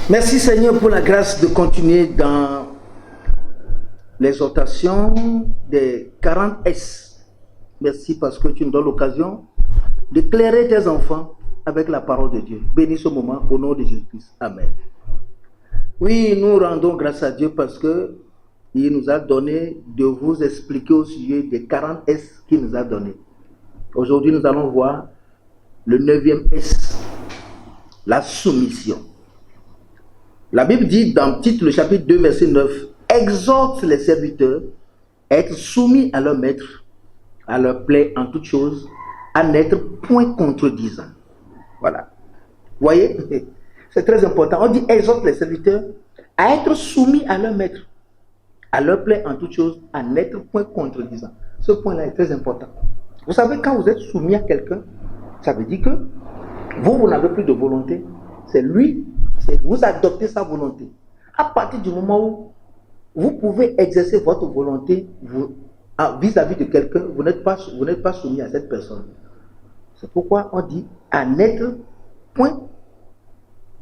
Merci Seigneur pour la grâce de continuer dans l'exhortation des 40 S. Merci parce que tu nous donnes l'occasion d'éclairer tes enfants avec la parole de Dieu. Bénis ce moment au nom de Jésus-Christ. Amen. Oui, nous rendons grâce à Dieu parce que il nous a donné de vous expliquer au sujet des 40 S qu'il nous a donné. Aujourd'hui, nous allons voir le 9e S, la soumission. La Bible dit dans Tite, le chapitre 2, verset 9, exhorte les serviteurs à être soumis à leur maître, à leur plaît en toutes choses, à n'être point contredisant. Voilà. Vous voyez, c'est très important. On dit exhorte les serviteurs à être soumis à leur maître, à leur plaît en toutes choses, à n'être point contredisant. Ce point-là est très important. Vous savez, quand vous êtes soumis à quelqu'un, ça veut dire que vous n'avez plus de volonté. C'est lui, vous adoptez sa volonté. À partir du moment où vous pouvez exercer votre volonté vis-à-vis de quelqu'un, vous n'êtes pas soumis à cette personne. C'est pourquoi on dit à n'être point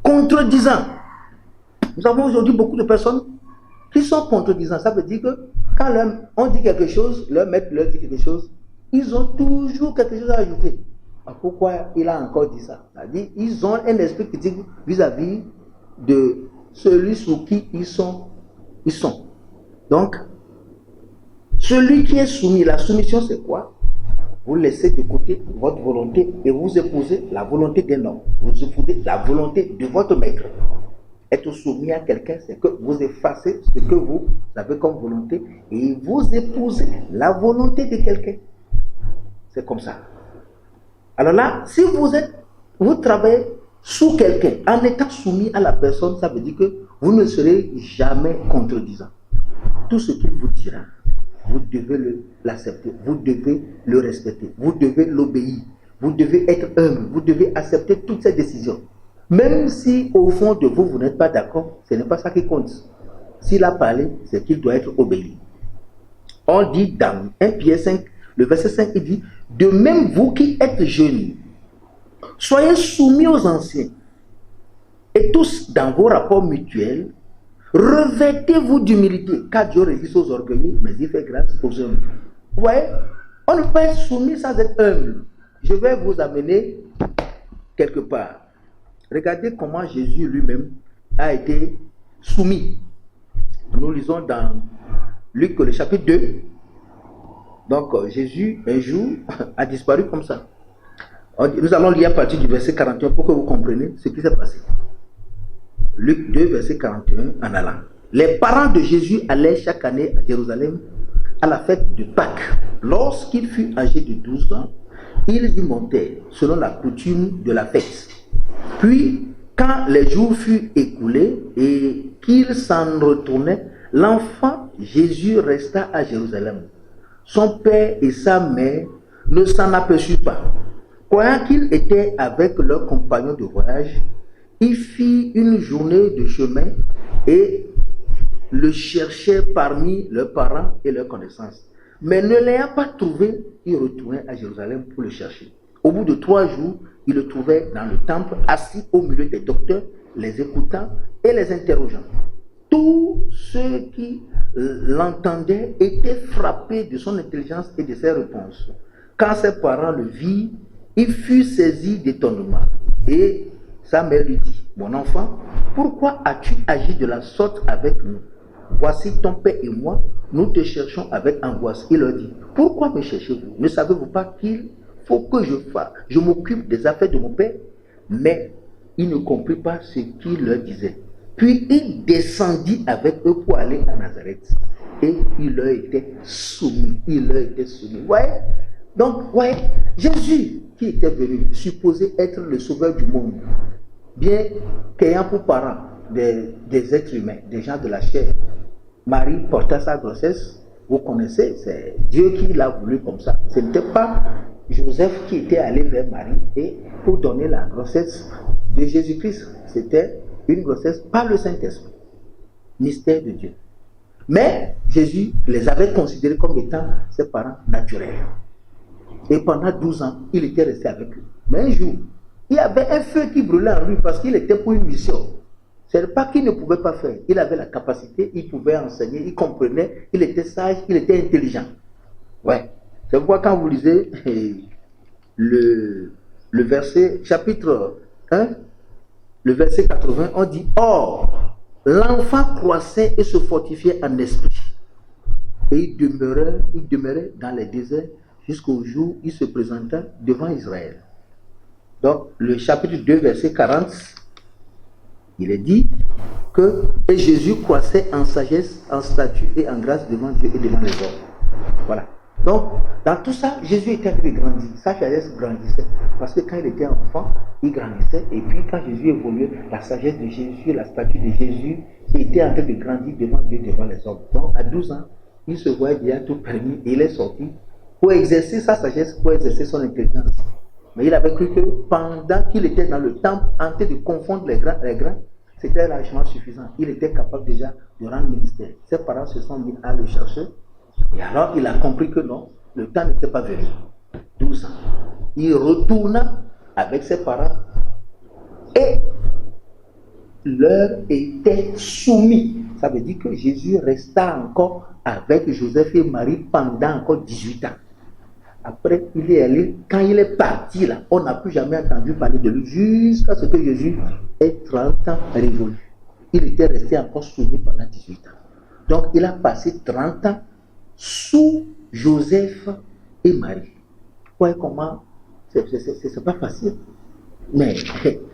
contredisant. Nous avons aujourd'hui beaucoup de personnes qui sont contredisants. Ça veut dire que quand on dit quelque chose, leur maître leur dit quelque chose, ils ont toujours quelque chose à ajouter. Pourquoi il a encore dit ça? C'est-à-dire, ils ont un esprit critique vis-à-vis de celui sous qui ils sont. Donc, celui qui est soumis, la soumission c'est quoi? Vous laissez de côté votre volonté et vous épousez la volonté d'un homme. Vous épousez la volonté de votre maître. Être soumis à quelqu'un, c'est que vous effacez ce que vous avez comme volonté et vous épousez la volonté de quelqu'un. C'est comme ça. Alors là, si vous travaillez sous quelqu'un, en étant soumis à la personne, ça veut dire que vous ne serez jamais contredisant. Tout ce qu'il vous dira, vous devez l'accepter, vous devez le respecter, vous devez l'obéir, vous devez être humble, vous devez accepter toutes ces décisions. Même si au fond de vous, vous n'êtes pas d'accord, ce n'est pas ça qui compte. S'il a parlé, c'est qu'il doit être obéi. On dit dans 1 Pierre 5, le verset 5, il dit, de même vous qui êtes jeunes, soyez soumis aux anciens, et tous dans vos rapports mutuels, revêtez-vous d'humilité, car Dieu résiste aux orgueilleux, mais il fait grâce aux humbles. Vous voyez, on ne peut pas être soumis sans être humble. Je vais vous amener quelque part. Regardez comment Jésus lui-même a été soumis. Nous lisons dans Luc le chapitre 2. Donc Jésus, un jour, a disparu comme ça. Nous allons lire à partir du verset 41 pour que vous compreniez ce qui s'est passé. Luc 2, verset 41, en allant. Les parents de Jésus allaient chaque année à Jérusalem à la fête de Pâques. Lorsqu'il fut âgé de 12 ans, ils y montèrent selon la coutume de la fête. Puis, quand les jours furent écoulés et qu'ils s'en retournaient, l'enfant Jésus resta à Jérusalem. Son père et sa mère ne s'en aperçurent pas. Croyant qu'il était avec leurs compagnons de voyage, il fit une journée de chemin et le cherchait parmi leurs parents et leurs connaissances. Mais ne l'ayant pas trouvé, il retournait à Jérusalem pour le chercher. Au bout de 3 jours, il le trouvait dans le temple, assis au milieu des docteurs, les écoutant et les interrogeant. Tous ceux qui l'entendaient étaient frappés de son intelligence et de ses réponses. Quand ses parents le virent, il fut saisi d'étonnement. Et sa mère lui dit, mon enfant, pourquoi as-tu agi de la sorte avec nous? Voici ton père et moi, nous te cherchons avec angoisse. Il leur dit, pourquoi me cherchez-vous? Ne savez-vous pas qu'il faut que je m'occupe des affaires de mon père? Mais il ne comprit pas ce qu'il leur disait. Puis il descendit avec eux pour aller à Nazareth. Et il leur était soumis. Ouais. Donc, ouais, Jésus qui était venu, supposé être le sauveur du monde, bien qu'ayant pour parents des êtres humains, des gens de la chair, Marie porta sa grossesse, vous connaissez, c'est Dieu qui l'a voulu comme ça. Ce n'était pas Joseph qui était allé vers Marie et pour donner la grossesse de Jésus-Christ. C'était une grossesse par le Saint-Esprit. Mystère de Dieu. Mais Jésus les avait considérés comme étant ses parents naturels. Et pendant 12 ans, il était resté avec eux. Mais un jour, il y avait un feu qui brûlait en lui parce qu'il était pour une mission. C'est pas qu'il ne pouvait pas faire. Il avait la capacité, il pouvait enseigner, il comprenait, il était sage, il était intelligent. Ouais. C'est pourquoi quand vous lisez le verset, chapitre 1, le verset 80, on dit, or, l'enfant croissait et se fortifiait en esprit. Et il demeurait dans les déserts jusqu'au jour où il se présenta devant Israël. Donc, le chapitre 2, verset 40, il est dit que et Jésus croissait en sagesse, en statut et en grâce devant Dieu et devant les hommes. Voilà. Donc, dans tout ça, Jésus était en train de grandir. Sa sagesse grandissait. Parce que quand il était enfant, il grandissait. Et puis, quand Jésus évoluait, la sagesse de Jésus, la statue de Jésus, était en train de grandir devant Dieu, devant les hommes. Donc, à 12 ans, il se voyait déjà tout permis et il est sorti pour exercer sa sagesse, pour exercer son intelligence. Mais il avait cru que pendant qu'il était dans le temple, en train de confondre les grains, c'était largement suffisant. Il était capable déjà de rendre ministère. Ses parents se sont mis à le chercher. Et alors, il a compris que non, le temps n'était pas venu. 12 ans. Il retourna avec ses parents et leur était soumis. Ça veut dire que Jésus resta encore avec Joseph et Marie pendant encore 18 ans. Après, il est allé, quand il est parti là, on n'a plus jamais entendu parler de lui jusqu'à ce que Jésus ait 30 ans révolu. Il était resté encore soumis pendant 18 ans. Donc, il a passé 30 ans sous Joseph et Marie. Vous voyez comment c'est pas facile. Mais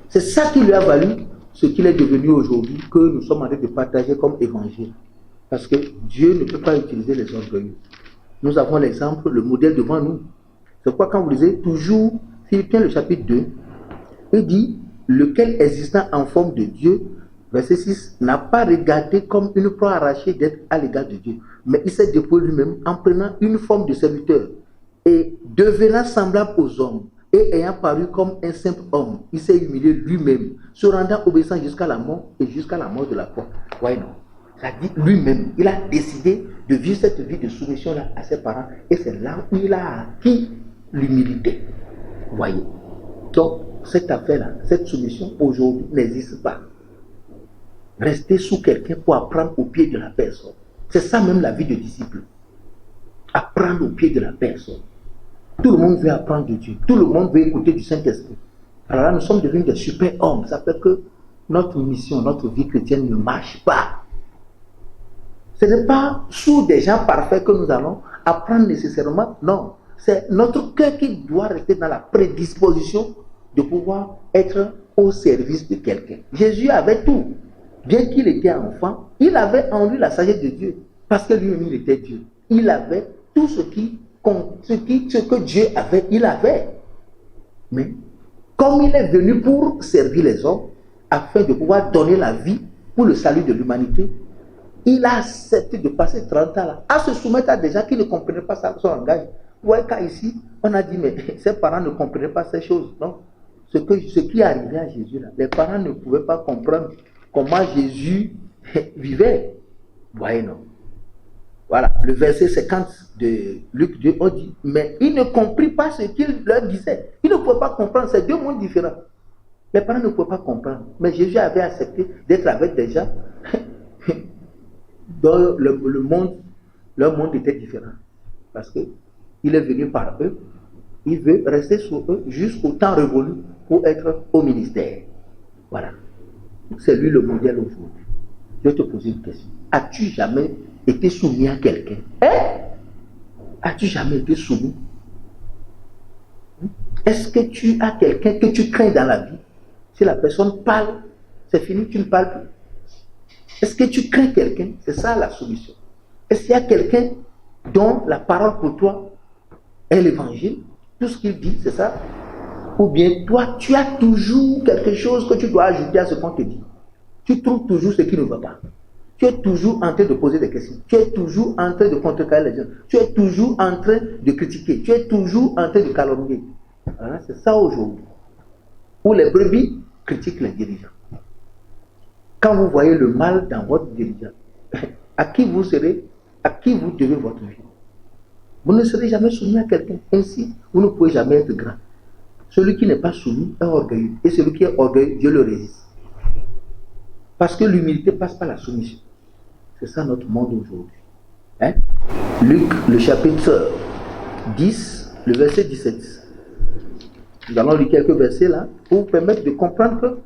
c'est ça qui lui a valu ce qu'il est devenu aujourd'hui, que nous sommes en train de partager comme évangile. Parce que Dieu ne peut pas utiliser les orgueilleux. Nous avons l'exemple, le modèle devant nous. C'est pourquoi quand vous lisez toujours Philippiens le chapitre 2, il dit, lequel existant en forme de Dieu, verset 6, n'a pas regardé comme une proie arrachée d'être à l'égard de Dieu, mais il s'est dépouillé lui-même en prenant une forme de serviteur et devenant semblable aux hommes et ayant paru comme un simple homme, il s'est humilié lui-même, se rendant obéissant jusqu'à la mort et jusqu'à la mort de la croix. Ouais, non. Ça dit lui-même, il a décidé de vivre cette vie de soumission-là à ses parents et c'est là où il a acquis l'humilité. Voyez. Donc, cette affaire-là, cette soumission aujourd'hui n'existe pas. Rester sous quelqu'un pour apprendre au pied de la personne. C'est ça même la vie de disciple. Apprendre au pied de la personne. Tout le monde veut apprendre de Dieu. Tout le monde veut écouter du Saint-Esprit. Alors là, nous sommes devenus des super hommes. Ça fait que notre mission, notre vie chrétienne ne marche pas. Ce n'est pas sous des gens parfaits que nous allons apprendre nécessairement. Non. C'est notre cœur qui doit rester dans la prédisposition de pouvoir être au service de quelqu'un. Jésus avait tout. Bien qu'il était enfant, il avait en lui la sagesse de Dieu. Parce que lui-même, il était Dieu. Il avait tout ce que Dieu avait, il avait. Mais comme il est venu pour servir les hommes, afin de pouvoir donner la vie pour le salut de l'humanité, il a accepté de passer 30 ans là, à se soumettre à des gens qui ne comprenaient pas son langage. Vous voyez qu'ici, on a dit, mais ses parents ne comprenaient pas ces choses. Non. Ce qui arrivait à Jésus là, les parents ne pouvaient pas comprendre comment Jésus vivait. Vous voyez, non. Voilà, le verset 50 de Luc 2, on dit, mais il ne comprit pas ce qu'il leur disait. Il ne pouvait pas comprendre, c'est deux mondes différents. Les parents ne pouvaient pas comprendre. Mais Jésus avait accepté d'être avec des gens dont leur monde était différent. Parce qu'il est venu par eux, il veut rester sur eux jusqu'au temps révolu pour être au ministère. Voilà. C'est lui le modèle aujourd'hui. Je vais te poser une question. As-tu jamais été soumis à quelqu'un? As-tu jamais été soumis? Est-ce que tu as quelqu'un que tu crains dans la vie? Si la personne parle, c'est fini, tu ne parles plus. Est-ce que tu crains quelqu'un? C'est ça la solution. Est-ce qu'il y a quelqu'un dont la parole pour toi est l'évangile? Tout ce qu'il dit, c'est ça? Ou bien toi, tu as toujours quelque chose que tu dois ajouter à ce qu'on te dit. Tu trouves toujours ce qui ne va pas. Tu es toujours en train de poser des questions. Tu es toujours en train de contrecarrer les gens. Tu es toujours en train de critiquer. Tu es toujours en train de calomnier. Alors, c'est ça aujourd'hui. Où les brebis critiquent les dirigeants. Quand vous voyez le mal dans votre dirigeant, à qui vous devez votre vie? Vous ne serez jamais soumis à quelqu'un. Ainsi, vous ne pouvez jamais être grand. Celui qui n'est pas soumis est orgueilleux. Et celui qui est orgueilleux, Dieu le résiste. Parce que l'humilité passe par la soumission. C'est ça notre monde aujourd'hui. Hein? Luc, le chapitre 10, le verset 17. Nous allons lire quelques versets là pour vous permettre de comprendre que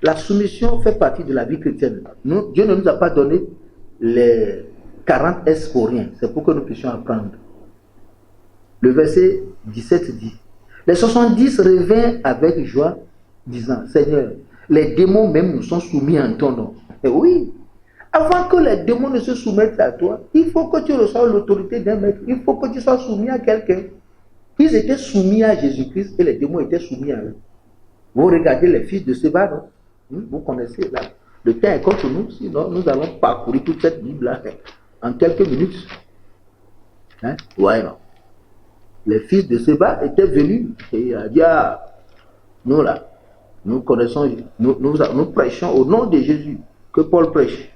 la soumission fait partie de la vie chrétienne. Dieu ne nous a pas donné les 40 S pour rien. C'est pour que nous puissions apprendre. Le verset 17 dit: les 70 revinrent avec joie, disant: Seigneur, les démons même nous sont soumis en ton nom. Et oui, avant que les démons ne se soumettent à toi, il faut que tu reçoives l'autorité d'un maître. Il faut que tu sois soumis à quelqu'un. Ils étaient soumis à Jésus-Christ et les démons étaient soumis à eux. Vous regardez les fils de Séba, non? Vous connaissez là. Le temps est contre nous, sinon nous allons parcourir toute cette Bible-là en quelques minutes. Hein? Ouais, non. Les fils de Séba étaient venus et il a dit: ah, nous là, nous connaissons, nous prêchons au nom de Jésus que Paul prêche.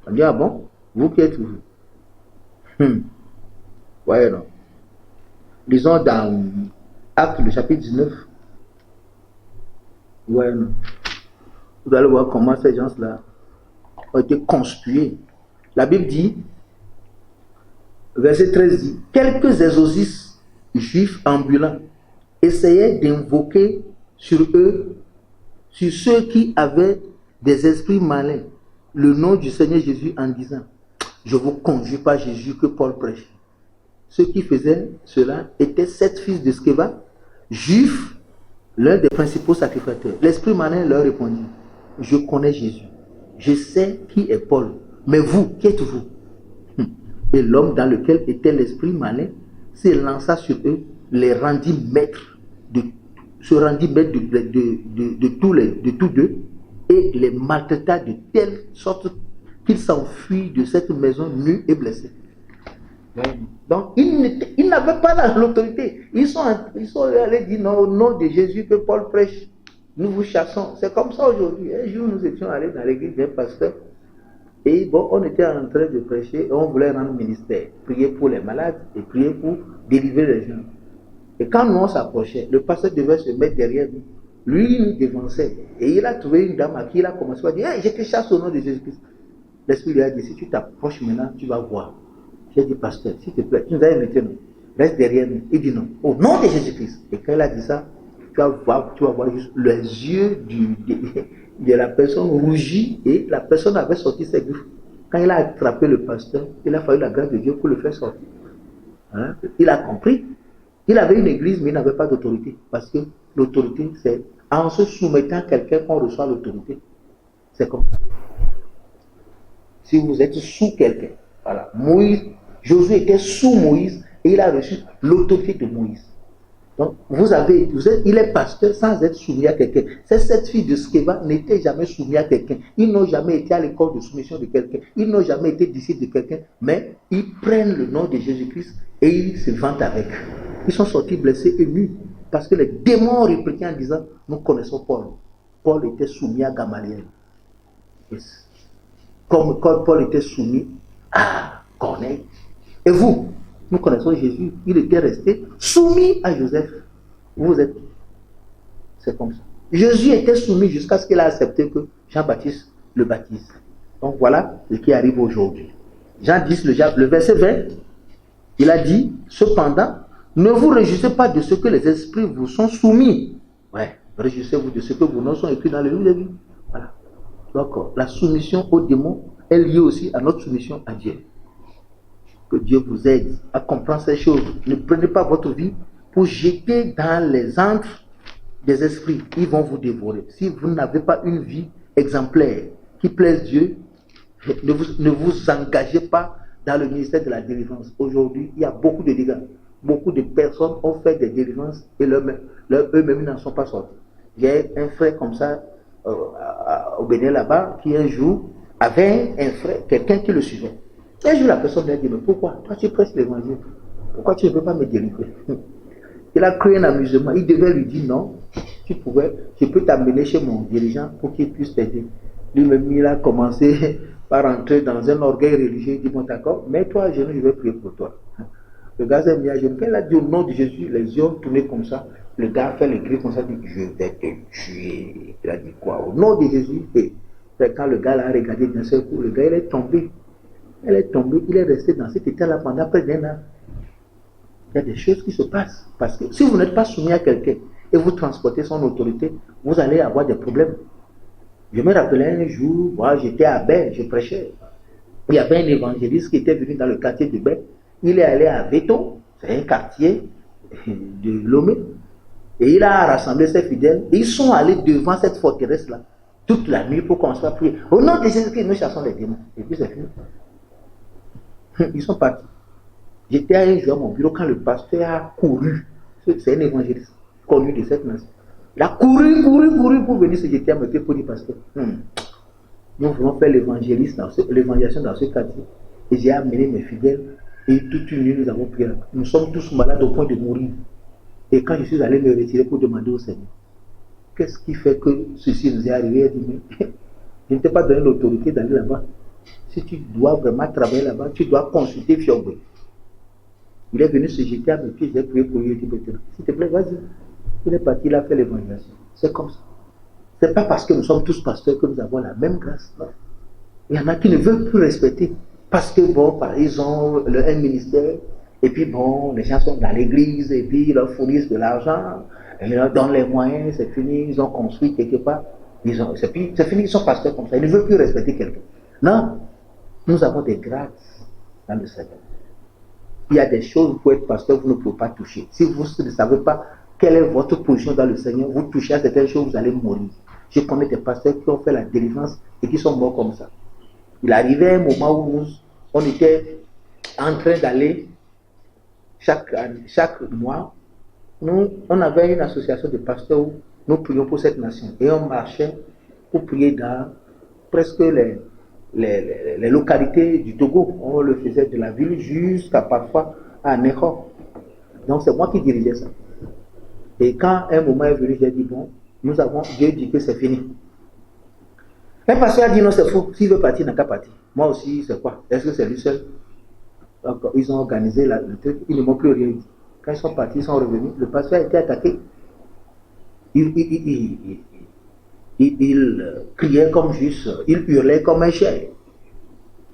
On dit: ah bon, vous qui êtes-vous? Ouais, non. Lisons dans Actes, le chapitre 19. Ouais, non. Vous allez voir comment ces gens-là ont été conspués. La Bible dit, verset 13 dit: quelques exorcistes juifs ambulants essayaient d'invoquer sur eux, sur ceux qui avaient des esprits malins, le nom du Seigneur Jésus, en disant: je vous conjure par Jésus que Paul prêche. Ceux qui faisaient cela étaient 7 fils de Sceva, juifs, l'un des principaux sacrificateurs. L'esprit malin leur répondit: je connais Jésus, je sais qui est Paul, mais vous, qui êtes-vous? Et l'homme dans lequel était l'esprit malin s'élança sur eux, les rendit maîtres de tous deux, et les maltraita de telle sorte qu'ils s'enfuient de cette maison nus et blessés. Donc, ils n'avaient pas l'autorité. Ils sont allés dire: non, au nom de Jésus que Paul prêche, nous vous chassons. C'est comme ça aujourd'hui. Un jour, nous étions allés dans l'église d'un pasteur. Et bon, on était en train de prêcher et on voulait rendre ministère, prier pour les malades et prier pour délivrer les gens. Et quand nous on s'approchait, le pasteur devait se mettre derrière nous. Lui, il nous dévançait. Et il a trouvé une dame à qui il a commencé à dire: hey, je te chasse au nom de Jésus-Christ. L'Esprit lui a dit: si tu t'approches maintenant, tu vas voir. J'ai dit: pasteur, s'il te plaît, tu nous as invité, non? Reste derrière nous. Il dit: non, au nom de Jésus-Christ. Et quand il a dit ça, tu vas voir juste les yeux de la personne rougir, et la personne avait sorti ses griffes. Quand il a attrapé le pasteur, il a fallu la grâce de Dieu pour le faire sortir. Hein? Il a compris. Il avait une église, mais il n'avait pas d'autorité. Parce que l'autorité, c'est en se soumettant à quelqu'un qu'on reçoit l'autorité. C'est comme ça. Si vous êtes sous quelqu'un, voilà. Josué était sous Moïse et il a reçu l'autorité de Moïse. Donc, il est pasteur sans être soumis à quelqu'un. Ces 7 filles de Sceva n'étaient jamais soumis à quelqu'un. Ils n'ont jamais été à l'école de soumission de quelqu'un. Ils n'ont jamais été disciples de quelqu'un. Mais ils prennent le nom de Jésus-Christ et ils se vantent avec. Ils sont sortis blessés et nus. Parce que les démons répliquaient en disant: nous connaissons Paul. Paul était soumis à Gamaliel. Comme Paul était soumis à Corneille. Et vous, nous connaissons Jésus, il était resté soumis à Joseph. Vous êtes. C'est comme ça. Jésus était soumis jusqu'à ce qu'il a accepté que Jean-Baptiste le baptise. Donc voilà ce qui arrive aujourd'hui. Jean 10, le verset 20, il a dit: cependant, ne vous réjouissez pas de ce que les esprits vous sont soumis. Ouais, réjouissez-vous de ce que vos noms sont écrits dans le livre de vie. Voilà. Donc, la soumission aux démons est liée aussi à notre soumission à Dieu. Que Dieu vous aide à comprendre ces choses. Ne prenez pas votre vie pour jeter dans les antres des esprits. Ils vont vous dévorer. Si vous n'avez pas une vie exemplaire qui plaise Dieu, ne vous engagez pas dans le ministère de la délivrance. Aujourd'hui, il y a beaucoup de dégâts. Beaucoup de personnes ont fait des délivrances et eux-mêmes n'en sont pas sortis. J'ai un frère comme ça au Bénin là-bas qui un jour avait un frère, quelqu'un qui le suivait. Un jour la personne lui a dit: mais pourquoi toi tu prêches l'évangile? Pourquoi tu ne peux pas me délivrer? Il a créé un amusement. Il devait lui dire: non, je peux t'amener chez mon dirigeant pour qu'il puisse t'aider. Lui-même, il a commencé par entrer dans un orgueil religieux. Il dit: bon d'accord, mets-toi à genoux, je vais prier pour toi. Le gars s'est mis à genoux. Quand il a dit au nom de Jésus, les yeux ont tourné comme ça. Le gars a fait le cri comme ça, il dit: je vais te tuer. Il a dit quoi? Au nom de Jésus. Et Quand le gars l'a regardé d'un seul coup, le gars il est tombé. Elle est tombée, il est resté dans cet état-là pendant près d'un an. Il y a des choses qui se passent. Parce que si vous n'êtes pas soumis à quelqu'un et vous transportez son autorité, vous allez avoir des problèmes. Je me rappelais un jour, moi j'étais à Bain, je prêchais. Il y avait un évangéliste qui était venu dans le quartier de Bain. Il est allé à Véton, c'est un quartier de Lomé. Et il a rassemblé ses fidèles. Et ils sont allés devant cette forteresse-là toute la nuit pour commencer à prier. Au nom de Jésus-Christ, nous chassons les démons. Et puis c'est fini. Ils sont partis. J'étais un jour à mon bureau quand le pasteur a couru. C'est un évangéliste connu de cette nation. Il a couru pour venir se jeter à me pour dire pasteur. Nous voulons faire l'évangélisation dans ce quartier. Et j'ai amené mes fidèles. Et toute une nuit, nous avons prié. Nous sommes tous malades au point de mourir. Et quand je suis allé me retirer pour demander au Seigneur, qu'est-ce qui fait que ceci nous est arrivé? Il dit, mais je ne t'ai pas donné l'autorité d'aller là-bas. Si tu dois vraiment travailler là-bas, tu dois consulter Fiogbe. Il est venu se jeter à mes pieds, j'ai prié pour lui, il dit, s'il te plaît, vas-y. Il est parti, il a fait l'évangélisation. C'est comme ça. Ce n'est pas parce que nous sommes tous pasteurs que nous avons la même grâce. Non. Il y en a qui ne veulent plus respecter. Parce que, bon, ils ont un ministère, et puis, bon, les gens sont dans l'église, et puis ils leur fournissent de l'argent, ils leur donnent les moyens, c'est fini, ils ont construit quelque part. C'est fini, ils sont pasteurs comme ça. Ils ne veulent plus respecter quelqu'un. Non. Nous avons des grâces dans le Seigneur. Il y a des choses, pour être pasteur, vous ne pouvez pas toucher. Si vous ne savez pas quelle est votre position dans le Seigneur, vous touchez à certaines choses, vous allez mourir. Je connais des pasteurs qui ont fait la délivrance et qui sont morts comme ça. Il arrivait un moment où on était en train d'aller chaque mois. On avait une association de pasteurs où nous prions pour cette nation. Et on marchait pour prier dans presque les localités du Togo. On le faisait de la ville jusqu'à parfois à Neko. Donc c'est moi qui dirigeais ça. Et quand un moment est venu, j'ai dit, bon, Dieu dit que c'est fini. Un pasteur a dit, non, c'est faux. S'il veut partir, il n'a qu'à partir. Moi aussi, c'est quoi? Est-ce que c'est lui seul? Donc, ils ont organisé le truc, ils ne m'ont plus rien dit. Quand ils sont partis, ils sont revenus. Le pasteur a été attaqué. Il criait comme juste, il hurlait comme un chien.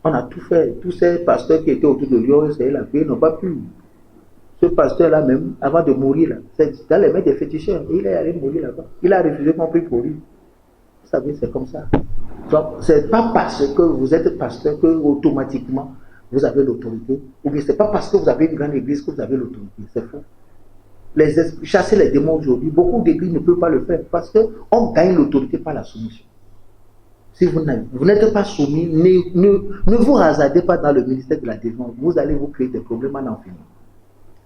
On a tout fait. Tous ces pasteurs qui étaient autour de lui ont essayé la paix, n'ont pas pu. Ce pasteur-là même, avant de mourir, là, c'est dans les mains des féticheurs. Il est allé mourir là-bas. Il a refusé qu'on prie pour lui. Vous savez, c'est comme ça. Donc, c'est pas parce que vous êtes pasteur que automatiquement vous avez l'autorité. Ou bien c'est pas parce que vous avez une grande église que vous avez l'autorité. C'est faux. Chasser les démons aujourd'hui, beaucoup d'églises ne peuvent pas le faire parce qu'on gagne l'autorité par la soumission. Si vous n'êtes pas soumis, ne vous hasardez pas dans le ministère de la défense. Vous allez vous créer des problèmes à n'en finir.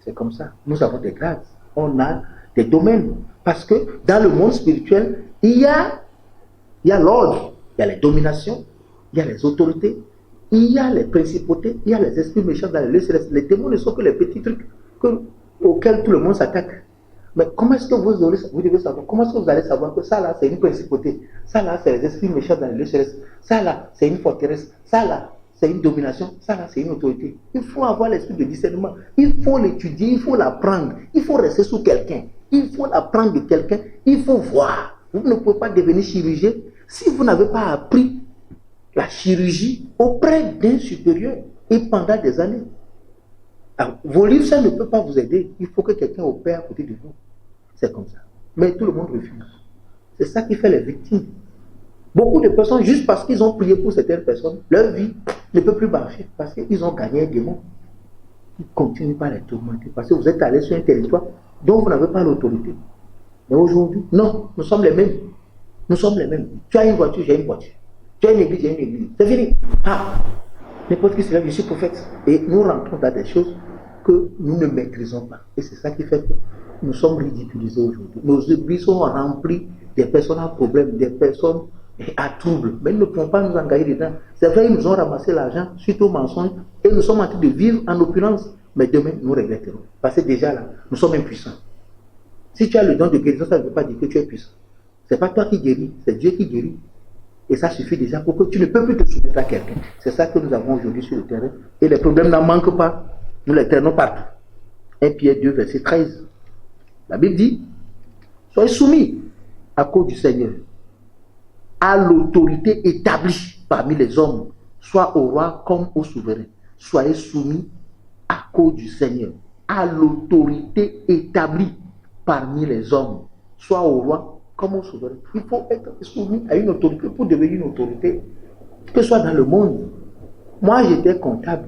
C'est comme ça. Nous avons des grâces. On a des domaines. Parce que dans le monde spirituel, il y a l'ordre, il y a les dominations, il y a les autorités, il y a les principautés, il y a les esprits méchants dans les lieux célestes. Les démons ne sont que les petits trucs auxquels tout le monde s'attaque. Mais comment est-ce que vous devez savoir? Comment est-ce que vous allez savoir que ça là, c'est une principauté? Ça là, c'est les esprits méchants dans les lieux célestes. Ça là, c'est une forteresse. Ça là, c'est une domination. Ça là, c'est une autorité. Il faut avoir l'esprit de discernement. Il faut l'étudier, il faut l'apprendre. Il faut rester sous quelqu'un. Il faut l'apprendre de quelqu'un. Il faut voir. Vous ne pouvez pas devenir chirurgien si vous n'avez pas appris la chirurgie auprès d'un supérieur et pendant des années. Alors, vos livres, ça ne peut pas vous aider. Il faut que quelqu'un opère à côté de vous. C'est comme ça. Mais tout le monde refuse. C'est ça qui fait les victimes. Beaucoup de personnes, juste parce qu'ils ont prié pour certaines personnes, leur vie ne peut plus marcher parce qu'ils ont gagné un démon. Ils ne continuent pas à les tourmenter parce que vous êtes allé sur un territoire dont vous n'avez pas l'autorité. Mais aujourd'hui, non, nous sommes les mêmes. Nous sommes les mêmes. Tu as une voiture, j'ai une voiture. Tu as une église, j'ai une église. C'est fini. Ah, n'importe qui se lève, je suis prophète. Et nous rentrons dans des choses que nous ne maîtrisons pas. Et c'est ça qui fait que nous sommes ridiculisés aujourd'hui. Nos églises sont remplies des personnes à problème, des personnes à trouble. Mais ils ne pourront pas nous engager dedans. C'est vrai, ils nous ont ramassé l'argent suite aux mensonges et nous sommes en train de vivre en opulence. Mais demain, nous regretterons. Parce que déjà là, nous sommes impuissants. Si tu as le don de guérison, ça ne veut pas dire que tu es puissant. Ce n'est pas toi qui guéris, c'est Dieu qui guérit. Et ça suffit déjà pour que tu ne peux plus te soumettre à quelqu'un. C'est ça que nous avons aujourd'hui sur le terrain. Et les problèmes n'en manquent pas. Nous les traînons partout. 1 Pierre 2, verset 13. La Bible dit, soyez soumis à cause du Seigneur. a l'autorité établie parmi les hommes, soit au roi comme au souverain. Soyez soumis à cause du Seigneur, à l'autorité établie parmi les hommes, soit au roi comme au souverain. Il faut être soumis à une autorité pour devenir une autorité, que ce soit dans le monde. Moi, j'étais comptable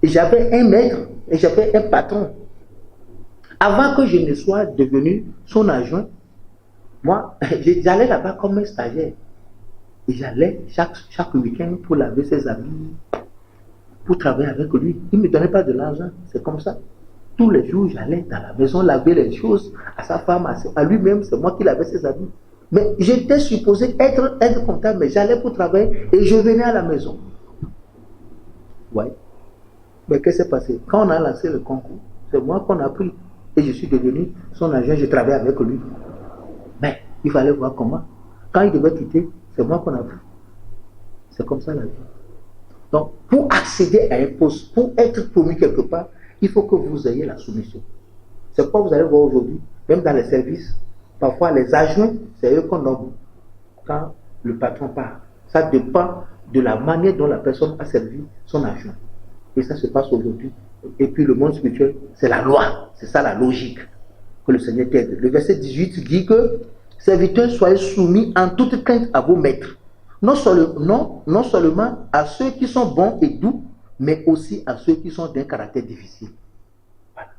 et j'avais un maître et j'avais un patron. Avant que je ne sois devenu son adjoint, moi, j'allais là-bas comme un stagiaire. Et j'allais chaque week-end pour laver ses habits, pour travailler avec lui. Il ne me donnait pas de l'argent, c'est comme ça. Tous les jours, j'allais dans la maison laver les choses à sa femme, à lui-même, c'est moi qui lavais ses habits. Mais j'étais supposé être comptable, mais j'allais pour travailler et je venais à la maison. Ouais. Mais qu'est-ce qui s'est passé? Quand on a lancé le concours, c'est moi qu'on a pris. Et je suis devenu son agent, je travaillais avec lui. Mais il fallait voir comment. Quand il devait quitter, c'est moi qu'on a pris. C'est comme ça la vie. Donc, pour accéder à un poste, pour être promu quelque part, il faut que vous ayez la soumission. C'est pourquoi vous allez voir aujourd'hui, même dans les services, parfois les adjoints, c'est eux qu'on nomme quand le patron part. Ça dépend de la manière dont la personne a servi son adjoint. Et ça se passe aujourd'hui. Et puis le monde spirituel, c'est la loi. C'est ça la logique. Que le Seigneur t'aide. Le verset 18 dit que serviteurs, soyez soumis en toute crainte à vos maîtres. Non seulement à ceux qui sont bons et doux, mais aussi à ceux qui sont d'un caractère difficile. Voilà.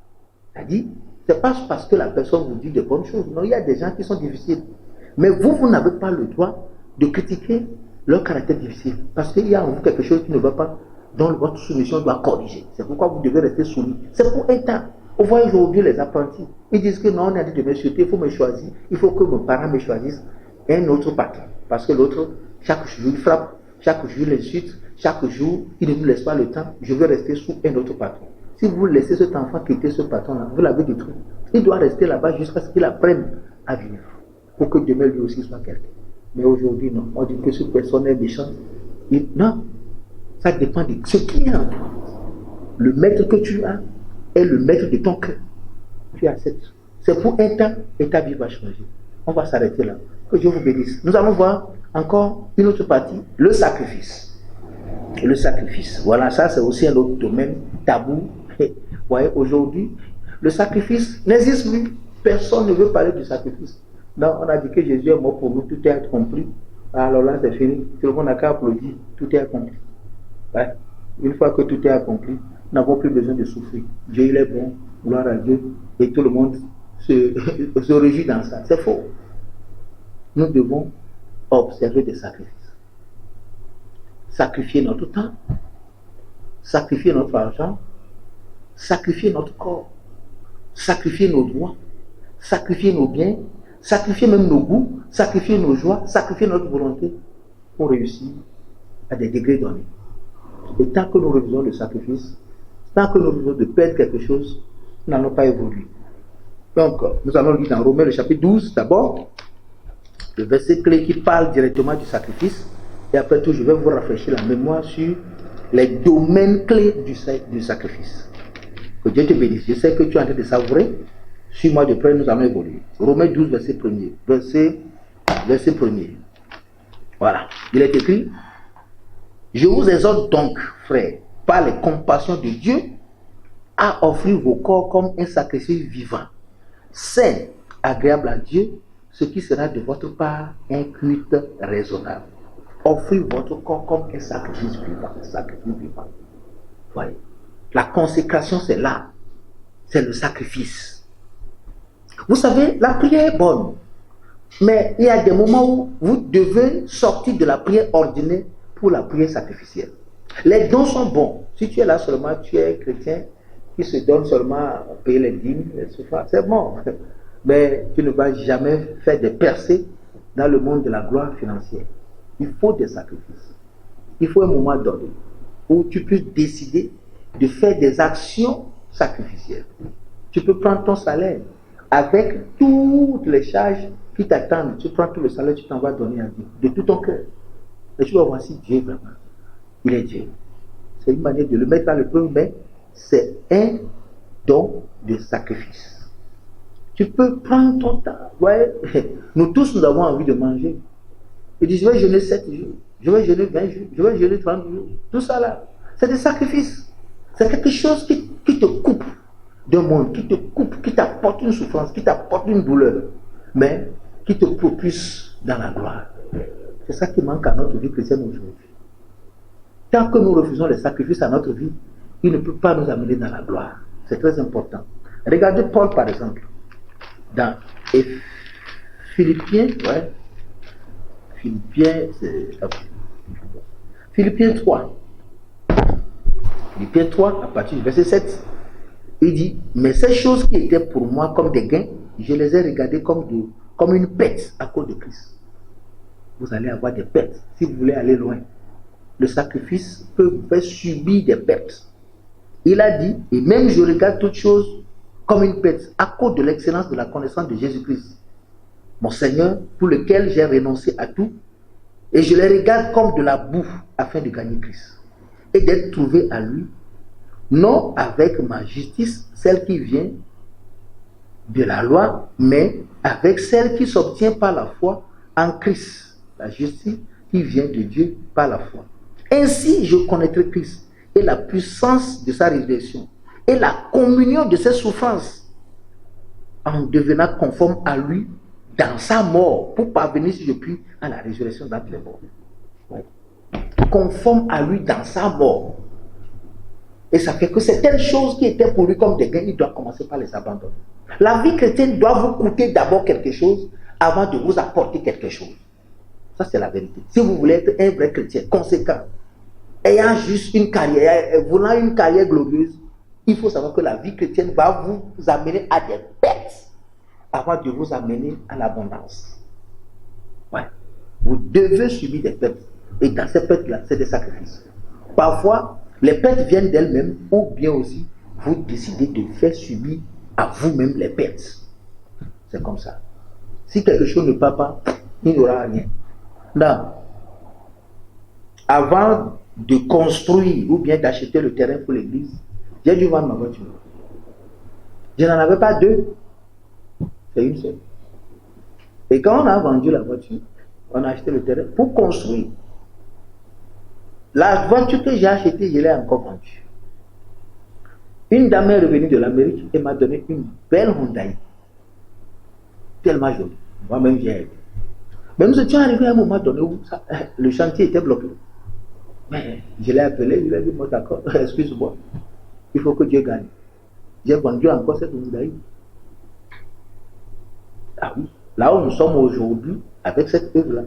C'est-à-dire, c'est pas parce que la personne vous dit de bonnes choses. Non, il y a des gens qui sont difficiles. Mais vous n'avez pas le droit de critiquer leur caractère difficile. Parce qu'il y a en vous quelque chose qui ne va pas, dont votre soumission doit corriger. C'est pourquoi vous devez rester soumis. C'est pour un temps. On voit aujourd'hui les apprentis. Ils disent que non, on a dit de me chuter, il faut me choisir. Il faut que mes parents me choisissent un autre patron. Parce que l'autre, chaque jour, il frappe, chaque jour, il insulte, chaque jour, il ne nous laisse pas le temps. Je veux rester sous un autre patron. Si vous laissez cet enfant quitter ce patron-là, vous l'avez détruit. Il doit rester là-bas jusqu'à ce qu'il apprenne à vivre. Pour que demain, lui aussi soit quelqu'un. Mais aujourd'hui, non. On dit que cette personne est méchante. Non. Ça dépend de ce qui est en toi. Le maître que tu as est le maître de ton cœur. Tu acceptes. C'est pour un temps et ta vie va changer. On va s'arrêter là. Que Dieu vous bénisse. Nous allons voir encore une autre partie, le sacrifice. Le sacrifice. Voilà, ça c'est aussi un autre domaine tabou. Vous voyez, aujourd'hui, le sacrifice n'existe plus. Personne ne veut parler du sacrifice. Non, on a dit que Jésus est mort pour nous, tout est accompli. Alors là, c'est fini. Tout le monde n'a qu'à applaudir. Tout est accompli. Ouais. Une fois que tout est accompli, nous n'avons plus besoin de souffrir. Dieu, il est bon, gloire à Dieu, et tout le monde se réjouit dans ça. C'est faux. Nous devons observer des sacrifices. Sacrifier notre temps, sacrifier notre argent, sacrifier notre corps, sacrifier nos droits, sacrifier nos biens, sacrifier même nos goûts, sacrifier nos joies, sacrifier notre volonté pour réussir à des degrés donnés. Et tant que nous refusons le sacrifice, tant que nous refusons de perdre quelque chose, nous n'allons pas évoluer. Donc, nous allons lire dans Romains le chapitre 12 d'abord, le verset clé qui parle directement du sacrifice. Et après tout, je vais vous rafraîchir la mémoire sur les domaines clés du sacrifice. Que Dieu te bénisse. Je sais que tu es en train de savourer. Suis-moi de près, nous allons évoluer. Romains 12, verset 1er. Verset 1er. Voilà. Il est écrit: je vous exhorte donc, frères, par les compassions de Dieu, à offrir vos corps comme un sacrifice vivant, saint, agréable à Dieu, ce qui sera de votre part un culte raisonnable. Offrir votre corps comme un sacrifice vivant. Sacrifice vivant. Voyez. La consécration, c'est là. C'est le sacrifice. Vous savez, la prière est bonne. Mais il y a des moments où vous devez sortir de la prière ordinaire pour la prière sacrificielle. Les dons sont bons. Si tu es là seulement, tu es chrétien qui se donne seulement à payer les dîmes, c'est bon. Mais tu ne vas jamais faire des percées dans le monde de la gloire financière. Il faut des sacrifices. Il faut un moment donné où tu puisses décider de faire des actions sacrificielles. Tu peux prendre ton salaire avec toutes les charges qui t'attendent. Tu prends tout le salaire, tu t'en vas donner à Dieu de tout ton cœur. Et tu vas voir si Dieu vraiment, il est Dieu. C'est une manière de le mettre dans le premier, mais c'est un don de sacrifice. Tu peux prendre ton temps. Ouais. Nous tous, nous avons envie de manger. Il dit, je vais jeûner 7 jours, je vais jeûner 20 jours, je vais jeûner 30 jours. Tout ça là, c'est des sacrifices. C'est quelque chose qui te coupe d'un monde, qui te coupe, qui t'apporte une souffrance, qui t'apporte une douleur, mais qui te propulse dans la gloire. C'est ça qui manque à notre vie chrétienne aujourd'hui. Tant que nous refusons les sacrifices à notre vie, il ne peut pas nous amener dans la gloire. C'est très important. Regardez Paul par exemple, dans Philippiens, ouais. Philippiens 3. Philippiens 3, à partir du verset 7. Il dit, mais ces choses qui étaient pour moi comme des gains, je les ai regardées comme une perte à cause de Christ. Vous allez avoir des pertes si vous voulez aller loin. Le sacrifice peut vous faire subir des pertes. Il a dit, et même je regarde toutes choses comme une perte à cause de l'excellence de la connaissance de Jésus-Christ, mon Seigneur, pour lequel j'ai renoncé à tout, et je les regarde comme de la boue afin de gagner Christ, et d'être trouvé à lui, non avec ma justice, celle qui vient de la loi, mais avec celle qui s'obtient par la foi en Christ, la justice qui vient de Dieu par la foi. Ainsi, je connaîtrai Christ et la puissance de sa résurrection et la communion de ses souffrances en devenant conforme à lui dans sa mort pour parvenir, si je puis, à la résurrection d'entre les morts. Ouais. Conforme à lui dans sa mort. Et ça fait que certaines choses qui étaient pour lui comme des gains, il doit commencer par les abandonner. La vie chrétienne doit vous coûter d'abord quelque chose avant de vous apporter quelque chose. Ça, c'est la vérité. Si vous voulez être un vrai chrétien conséquent, ayant juste une carrière, voulant une carrière glorieuse, il faut savoir que la vie chrétienne va vous amener à des pertes avant de vous amener à l'abondance. Ouais. Vous devez subir des pertes. Et dans ces pertes-là, c'est des sacrifices. Parfois, les pertes viennent d'elles-mêmes, ou bien aussi, vous décidez de faire subir à vous-même les pertes. C'est comme ça. Si quelque chose ne part pas, il n'y aura rien. Là, avant de construire ou bien d'acheter le terrain pour l'église, j'ai dû vendre ma voiture. Je n'en avais pas deux, c'est une seule. Et quand on a vendu la voiture, on a acheté le terrain pour construire. La voiture que j'ai achetée, je l'ai encore vendue. Une dame est revenue de l'Amérique et m'a donné une belle Hyundai. Tellement jolie. Moi-même, j'ai aidé. Mais nous étions arrivés à un moment donné où le chantier était bloqué. Mais je l'ai appelé, je lui ai dit, bon d'accord, excuse-moi, il faut que Dieu gagne. J'ai vendu encore cette Hyundai. Ah oui, là où nous sommes aujourd'hui, avec cette œuvre-là,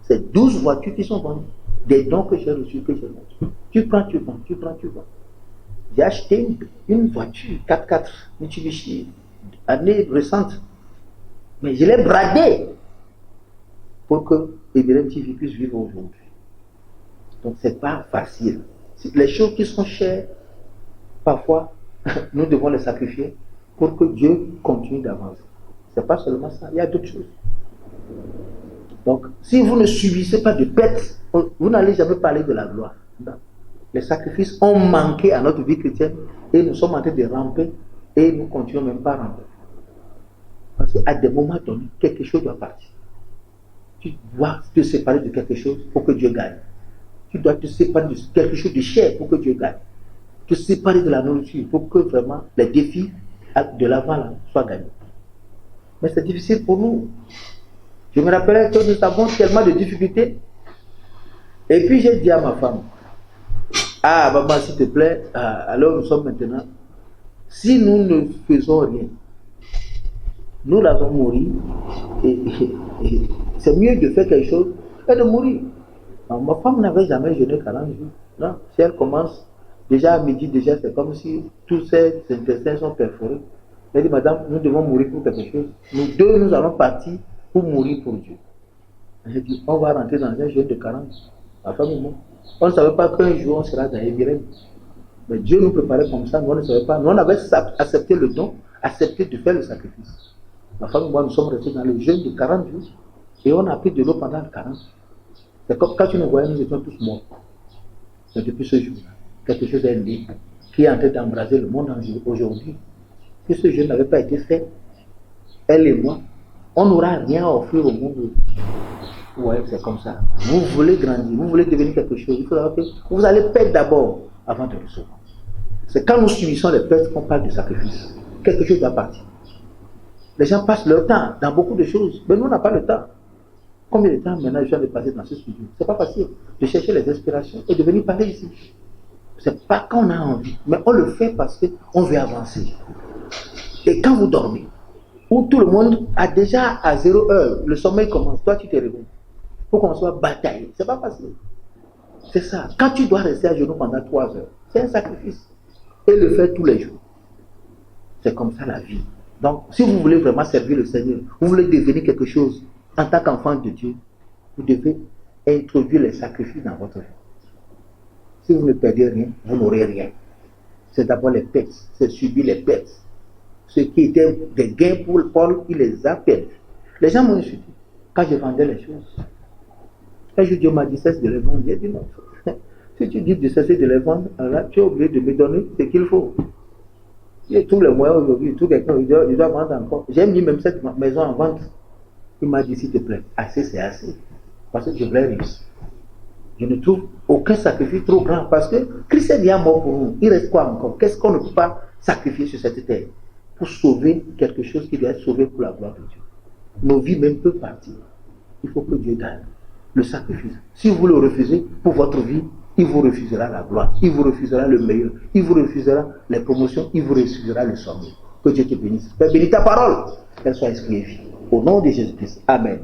c'est 12 voitures qui sont vendues. Des dons que j'ai reçus, que j'ai vendu. Tu prends, tu vends, tu prends, tu vends. J'ai acheté une voiture 4x4, Mitsubishi, année récente. Mais je l'ai bradée pour que Ebrem TV puisse vivre aujourd'hui. Donc c'est pas facile. Les choses qui sont chères, parfois, nous devons les sacrifier pour que Dieu continue d'avancer. C'est pas seulement ça, il y a d'autres choses. Donc, si vous ne subissez pas de pertes, vous n'allez jamais parler de la gloire. Non. Les sacrifices ont manqué à notre vie chrétienne et nous sommes en train de ramper et nous continuons même pas à ramper. Parce qu'à des moments donnés, quelque chose doit partir. Tu dois te séparer de quelque chose pour que Dieu gagne. Tu dois te séparer de quelque chose de cher pour que Dieu gagne. Te séparer de la nourriture pour que vraiment les défis de l'avant soient gagnés. Mais c'est difficile pour nous. Je me rappelais que nous avons tellement de difficultés. Et puis j'ai dit à ma femme, ah maman s'il te plaît, alors nous sommes maintenant, si nous ne faisons rien, nous l'avons mouru, et c'est mieux de faire quelque chose et de mourir. Alors, ma femme n'avait jamais jeûné 40 jours. Non, si elle commence, déjà à midi, déjà c'est comme si tous ses intestins sont perforés. Elle dit, madame, nous devons mourir pour quelque chose. Nous deux, nous allons partir pour mourir pour Dieu. J'ai dit, on va rentrer dans un jeûne de 40. Ma femme et moi. On ne savait pas qu'un jour on sera dans Ebrem. Mais Dieu nous préparait comme ça, nous on ne savait pas. Nous on avait accepté le don, accepté de faire le sacrifice. Ma femme et moi, nous sommes restés dans le jeûne de 40 jours et on a pris de l'eau pendant 40 jours. C'est comme quand tu nous voyais, nous étions tous morts. Mais depuis ce jour-là, quelque chose est né qui est en train d'embraser le monde aujourd'hui. Si ce jeûne n'avait pas été fait, elle et moi, on n'aura rien à offrir au monde. Vous voyez, c'est comme ça. Vous voulez grandir, vous voulez devenir quelque chose. Il faut savoir que vous allez perdre d'abord avant de recevoir. C'est quand nous subissons les pertes qu'on parle de sacrifice. Quelque chose doit partir. Les gens passent leur temps dans beaucoup de choses, mais nous, on n'a pas le temps. Combien de temps maintenant je viens de passer dans ce studio? C'est pas facile de chercher les inspirations et de venir parler ici. C'est pas qu'on a envie, mais on le fait parce qu'on veut avancer. Et quand vous dormez, où tout le monde a déjà à 0 heure, le sommeil commence, toi tu te réveilles. Pour qu'on soit bataillé, c'est pas facile. C'est ça. Quand tu dois rester à genoux pendant 3 heures, c'est un sacrifice. Et le faire tous les jours. C'est comme ça la vie. Donc, si vous voulez vraiment servir le Seigneur, vous voulez devenir quelque chose en tant qu'enfant de Dieu, vous devez introduire les sacrifices dans votre vie. Si vous ne perdez rien, vous n'aurez rien. C'est d'abord les pertes, c'est subir les pertes. Ce qui était des gains pour Paul, il les a perdus. Les gens m'ont insulté quand je vendais les choses. Un jour, Dieu m'a dit cesse de les vendre. J'ai dit non. Si tu dis de cesser de les vendre, alors tu es obligé de me donner ce qu'il faut. Et tous les mois aujourd'hui, tout quelqu'un, il doit vendre encore. J'ai mis même cette maison en vente. Il m'a dit, s'il te plaît, assez c'est assez. Parce que je voulais réussir. Je ne trouve aucun sacrifice trop grand. Parce que Christ est bien mort pour nous. Il reste quoi encore? Qu'est-ce qu'on ne peut pas sacrifier sur cette terre pour sauver quelque chose qui doit être sauvé pour la gloire de Dieu? Nos vies même peuvent partir. Il faut que Dieu donne le sacrifice. Si vous le refusez pour votre vie, il vous refusera la gloire, il vous refusera le meilleur, il vous refusera les promotions, il vous refusera le sommet. Que Dieu te bénisse. Père, bénis ta parole, qu'elle soit esprit et vie. Au nom de Jésus-Christ. Amen.